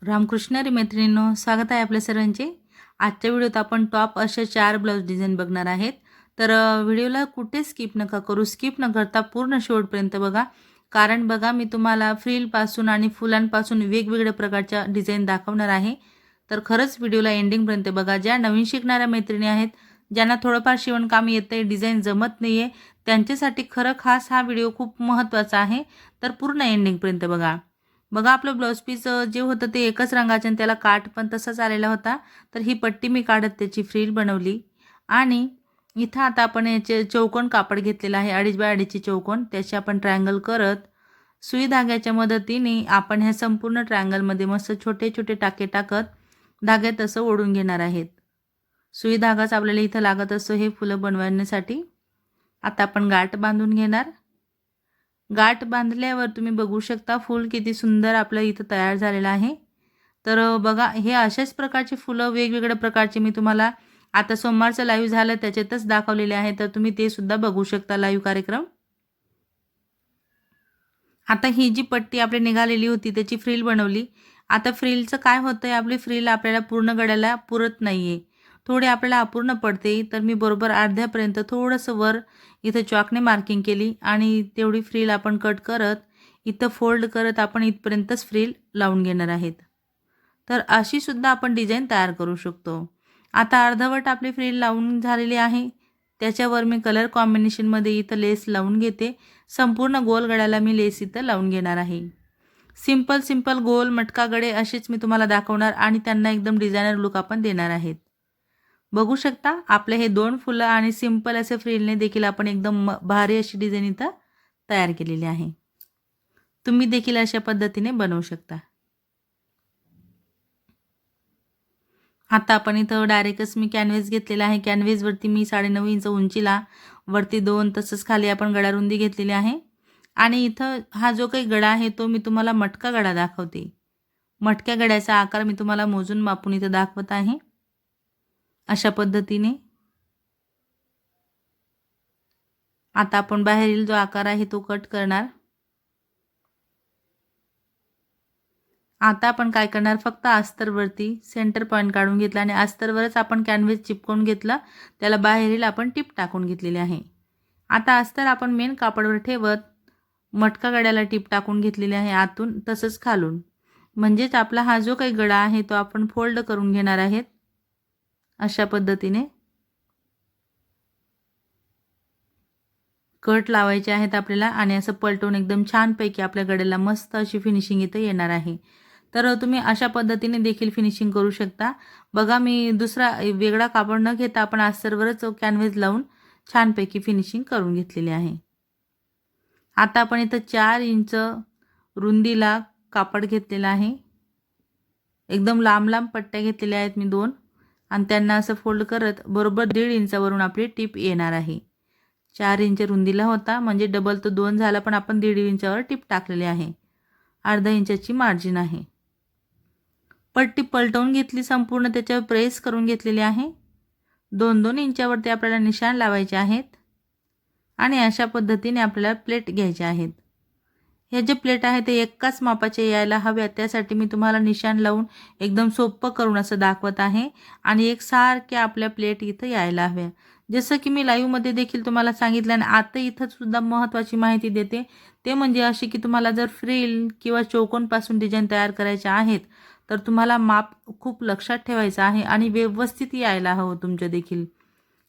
रामकृष्ण हरी मैत्रिणींनो, स्वागत आहे आपल्या सर्वांचे। आजच्या व्हिडिओत आपण टॉप अशा 4 ब्लाउज डिझाईन बघणार आहेत। तर व्हिडिओला कुठे स्किप नका करू, स्किप न करता पूर्ण शेवटपर्यंत बघा। कारण बघा, मी तुम्हाला फ्रिलपासून आणि फुलांपासून वेगवेगळ्या प्रकारच्या डिझाईन दाखवणार आहे। तर खरंच व्हिडिओला एंडिंगपर्यंत बघा। ज्या नवीन शिकणाऱ्या मैत्रिणी आहेत, ज्यांना थोडंफार शिवणकाम येते, डिझाईन जमत नाहीये, त्यांच्यासाठी खरं खास हा व्हिडिओ खूप महत्त्वाचा आहे। तर पूर्ण एंडिंगपर्यंत बघा। बघा, आपलं ब्लाउज पीस जे होतं ते एकच रंगाचे आणि त्याला काठ पण तसाच आलेला होता। तर ही पट्टी मी काढत त्याची फ्रिल बनवली आणि इथं आता आपण याचे चौकोन कापड घेतलेला आहे, 2.5 बाय 2.5ची चौकोन। त्याचे आपण ट्रायंगल करत सुई धाग्याच्या मदतीने आपण ह्या संपूर्ण ट्रायंगलमध्ये मस्त छोटे छोटे टाके टाकत धाग्यात असं ओढून घेणार आहेत। सुई धागाच आपल्याला इथं लागत असतो हे फुलं बनवण्यासाठी। आता आपण गाठ बांधून घेणार। गाठ बांधल्यावर तुम्ही बघू शकता फूल किती सुंदर आपलं इथं तयार झालेलं आहे। तर बघा, हे अशाच प्रकारची फुलं वेगवेगळ्या प्रकारची मी तुम्हाला आता सोमवारचं लाईव्ह झालं त्याच्यातच दाखवलेले आहे, तर तुम्ही ते सुद्धा बघू शकता लाईव्ह कार्यक्रम। आता ही जी पट्टी आपली निघालेली होती त्याची फ्रिल बनवली। आता फ्रिलचं काय होतंय, आपली फ्रिल आपल्याला पूर्ण गळ्याला पुरत नाहीये, थोडी आपल्याला अपूर्ण पडते। तर मी बरोबर अर्ध्यापर्यंत थोडंसं वर इथं चॉकने मार्किंग केली आणि तेवढी फ्रिल आपण कट करत इथं फोल्ड करत आपण इथपर्यंतच फ्रिल लावून घेणार आहेत। तर अशी सुद्धा आपण डिझाईन तयार करू शकतो। आता अर्धवट आपली फ्रिल लावून झालेली आहे, त्याच्यावर मी कलर कॉम्बिनेशनमध्ये इथं लेस लावून घेते। संपूर्ण गोल गळ्याला मी लेस इथं लावून घेणार आहे। सिंपल सिंपल गोल मटका गळे असेच मी तुम्हाला दाखवणार आणि त्यांना एकदम डिझायनर लुक आपण देणार आहेत। बघू शकता आपले हे 2 फुलं आणि सिंपल असे फ्रिलने देखील आपण एकदम भारी अशी डिझाईन इथं तयार केलेली आहे। तुम्ही देखील अशा पद्धतीने बनवू शकता। आता आपण इथं डायरेक्टच मी कॅनव्हास घेतलेला आहे। कॅनव्हासवरती मी 9.5 इंच उंचीला वरती 2 तसंच खाली आपण गळा रुंदी घेतलेली आहे। आणि इथं हा जो काही गळा आहे तो मी तुम्हाला मटका गळा दाखवते। मटक्या गळ्याचा आकार मी तुम्हाला मोजून मापून इथं दाखवत आहे। अशा पद्धतीने आता आपण बाहेरील जो आकार आहे तो कट करणार। आता आपण काय करणार, फक्त अस्तरवरती सेंटर पॉईंट काढून घेतला आणि अस्तरवरच आपण कॅनव्हास चिपकवून घेतला, त्याला बाहेरील आपण टिप टाकून घेतलेली आहे। आता अस्तर आपण मेन कापडावर ठेवत मटका गळ्याला टिप टाकून घेतलेली आहे आतून तसंच खालून। म्हणजेच आपला हा जो काही गळा आहे तो आपण फोल्ड करून घेणार आहेत अशा पद्धतीने। कट लावायचे आहेत आपल्याला आणि असं पलटून एकदम छानपैकी आपल्या गळ्याला मस्त अशी फिनिशिंग इथं येणार आहे। तर तुम्ही अशा पद्धतीने देखील फिनिशिंग करू शकता। बघा, मी दुसरा वेगळा कापड न घेता आपण अस्तरवरच कॅनव्हास लावून छानपैकी फिनिशिंग करून घेतलेली आहे। आता आपण इथं 4 इंच रुंदीला कापड घेतलेला आहे। एकदम लांब लांब पट्ट्या घेतलेल्या आहेत मी 2 आणि त्यांना असं फोल्ड करत बरोबर 1.5 इंचावरून आपली टिप येणार आहे। 4 इंच रुंदीला होता म्हणजे डबल तो 2 झाला, पण आपण 1.5 इंचावर टिप टाकलेली आहे। अर्धा इंचाची मार्जिन आहे। पट्टी पलटवून घेतली, संपूर्ण त्याच्यावर प्रेस करून घेतलेली आहे। 2-2 इंचावरती आपल्याला निशाण लावायचे आहेत आणि अशा पद्धतीने आपल्याला प्लेट घ्यायचे आहेत। हे जे प्लेट आहे ते एकाच मापाचे यायला हव्यात, त्यासाठी मी तुम्हाला निशाण लावून एकदम सोपं करून असं दाखवत आहे आणि एकसारख्या आपल्या प्लेट इथं यायला हव्या। जसं की मी लाईव्हमध्ये देखील तुम्हाला सांगितलं आणि आता इथं सुद्धा महत्त्वाची माहिती देते, ते म्हणजे अशी की तुम्हाला जर फ्रिल किंवा चौकोनपासून डिझाईन तयार करायचे आहेत तर तुम्हाला माप खूप लक्षात ठेवायचं आहे आणि व्यवस्थित यायला हवं तुमचं देखील।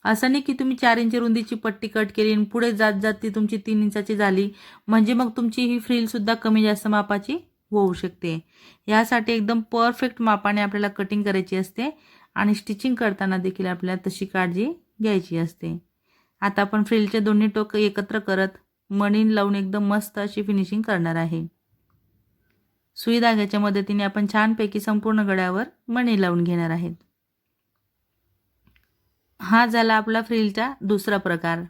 असं नाही की तुम्ही 4 इंच रुंदीची पट्टी कट केली आणि पुढे जात जात ती तुमची 3 इंचाची झाली, म्हणजे मग तुमची ही फ्रिलसुद्धा कमी जास्त मापाची होऊ शकते। यासाठी एकदम परफेक्ट मापाने आपल्याला कटिंग करायची असते आणि स्टिचिंग करताना देखील आपल्याला तशी काळजी घ्यायची असते। आता आपण फ्रिलचे दोन्ही टोक एकत्र करत मणीन लावून एकदम मस्त अशी फिनिशिंग करणार आहे। सुई धाग्याच्या मदतीने आपण छानपैकी संपूर्ण गळ्यावर मणी लावून घेणार आहेत। हा झाला आपला फ्रिलचा दुसरा प्रकार।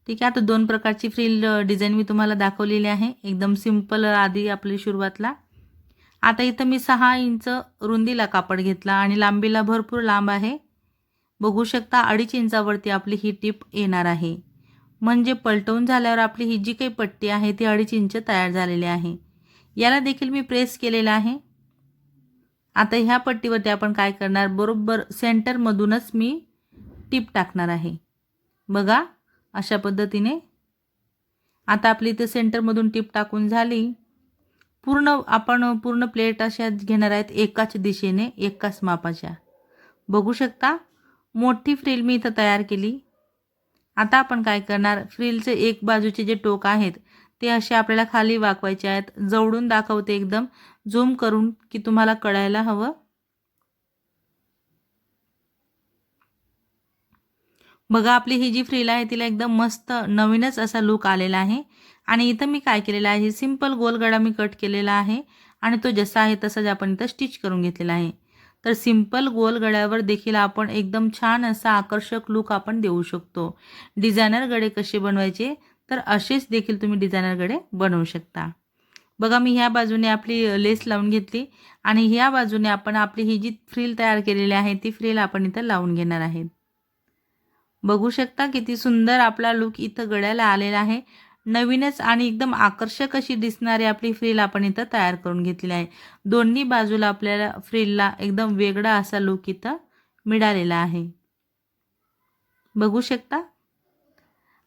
ठीक आहे, आता 2 प्रकारची फ्रिल डिझाईन मी तुम्हाला दाखवलेली आहे, एकदम सिंपल आधी आपली सुरुवातला। आता इथं मी 6 इंच रुंदीला कापड घेतला आणि लांबीला भरपूर लांब आहे। बघू शकता 2.5 इंचावरती आपली ही टिप येणार आहे, म्हणजे पलटवून झाल्यावर आपली ही जी काही पट्टी आहे ती 2.5 इंच तयार झालेली आहे। याला देखील मी प्रेस केलेला आहे आता ह्या पट्टीवरती आपण काय करणार, बरोबर सेंटरमधूनच मी टिप टाकणार आहे। बघा अशा पद्धतीने आता आपली इथे सेंटरमधून टिप टाकून झाली। आपण पूर्ण प्लेट अशा घेणार आहेत एकाच दिशेने, एकाच मापाच्या। बघू शकता मोठी फ्रिल मी इथं तयार केली। आता आपण काय करणार, फ्रिलचे एक बाजूचे जे टोक आहेत ते असे आपल्याला खाली वाकवायचे आहेत। जवळून दाखवते एकदम झूम करून की तुम्हाला कळायला हवं। बघा आपली ही जी फ्रिल आहे तिला एकदम मस्त नवीनच असा लुक आलेला आहे। आणि इथं मी काय केलेलं आहे, सिंपल गोल गळा मी कट केलेला आहे आणि तो जसा आहे तसाच आपण इथं स्टिच करून घेतलेला आहे। तर सिंपल गोल गळ्यावर देखील आपण एकदम छान असा आकर्षक लुक आपण देऊ शकतो। डिझायनर गळे कसे बनवायचे, तर असेच देखील तुम्ही डिझायनर गळे बनवू शकता। बघा मी ह्या बाजूने आपली लेस लावून घेतली आणि ह्या बाजूने आपण आपली ही जी फ्रिल तयार केलेली आहे ती फ्रिल आपण इथं लावून घेणार आहे। बघू शकता किती सुंदर आपला लुक इथं गळ्याला आलेला आहे। नवीनच आणि एकदम आकर्षक अशी दिसणारी आपली फ्रिल आपण इथं तयार करून घेतलेली आहे। दोन्ही बाजूला आपल्याला फ्रिलला एकदम वेगळा असा लुक इथं मिळालेला आहे। बघू शकता।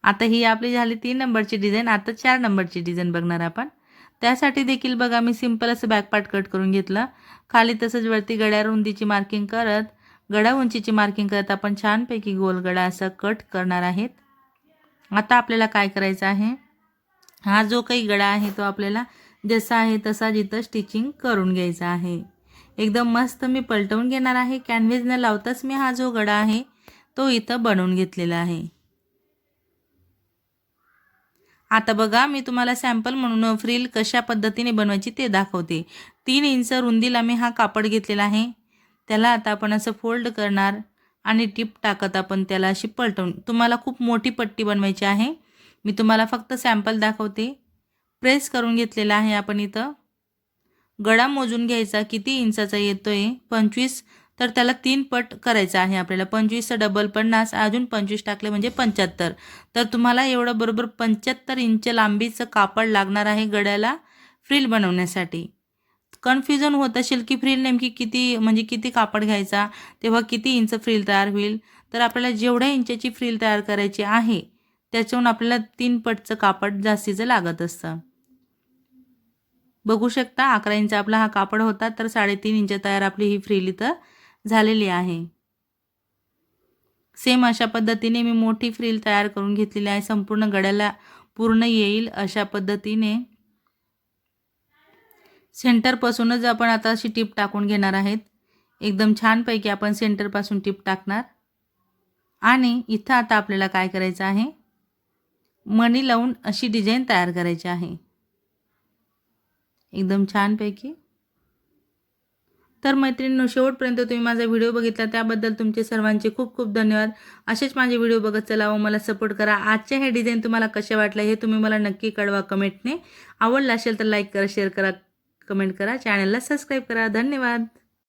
आता ही आपली झाली 3 नंबरची डिझाइन। आता 4 नंबरची डिझाइन बघणार आपण। त्यासाठी देखील बघा मी सिंपल असं बॅक पार्ट कट करून घेतलं। खाली तसंच वरती गळ्या रुंदीची मार्किंग करत, गळा उंचीची मार्किंग करत आपण छानपैकी गोल गळा असा कट करणार आहेत। आता आपल्याला काय करायचं आहे, हा जो काही गळा आहे तो आपल्याला जसा आहे तसा जिथं स्टिचिंग करून घ्यायचा आहे। एकदम मस्त मी पलटवून घेणार आहे। कॅनव्हास न लावताच मी हा जो गळा आहे तो इथं बनवून घेतलेला आहे। आता बघा मी तुम्हाला सॅम्पल म्हणून फ्रिल कशा पद्धतीने बनवायची ते दाखवते। 3 इंच रुंदीला मी हा कापड घेतलेला आहे। त्याला आता आपण असं फोल्ड करणार आणि टिप टाकत आपण त्याला अशी पलटवून, तुम्हाला खूप मोठी पट्टी बनवायची आहे। मी तुम्हाला फक्त सॅम्पल दाखवते। प्रेस करून घेतलेला आहे आपण इथं। गळा मोजून घ्यायचा किती इंचाचा येतोय, 25, तर त्याला 3 पट करायचा आहे आपल्याला। 25चं डबल 50, अजून 25 टाकले म्हणजे 75। तर तुम्हाला एवढं बरोबर 75 इंच लांबीचं कापड लागणार आहे गळ्याला फ्रिल बनवण्यासाठी। कन्फ्युजन होत असेल की फ्रिल नेमकी किती म्हणजे किती कापड घ्यायचा, तेव्हा किती इंच फ्रिल तयार होईल, तर आपल्याला जेवढ्या इंचाची फ्रिल तयार करायची आहे त्याच्याहून आपल्याला 3 पटचं कापड जास्तीचं लागत असतं। बघू शकता 11 इंच आपला हा कापड होता, तर 3.5 इंच तयार आपली ही फ्रिल इथं झालेली आहे। सेम अशा पद्धतीने मी मोठी फ्रिल तयार करून घेतलेली आहे। संपूर्ण गळ्याला पूर्ण येईल अशा पद्धतीने सेंटरपासूनच आपण आता अशी टिप टाकून घेणार आहेत। एकदम छानपैकी आपण सेंटरपासून टिप टाकणार आणि इथं आता आपल्याला काय करायचं आहे, मणी लावून अशी डिझाइन तयार करायची आहे एकदम छानपैकी। तर मैत्रिणींनो, शेवटपर्यंत तुम्ही माझा व्हिडिओ बघितला त्याबद्दल तुमचे सर्वांचे खूप खूप धन्यवाद। असेच माझे व्हिडिओ बघत चला व मला सपोर्ट करा। आजचे हे डिझाइन तुम्हाला कसे वाटले हे तुम्ही मला नक्की कळवा कमेंटने। आवडला असेल तर लाईक करा, शेअर करा, कमेंट करा, चॅनलला सबस्क्राईब करा। धन्यवाद।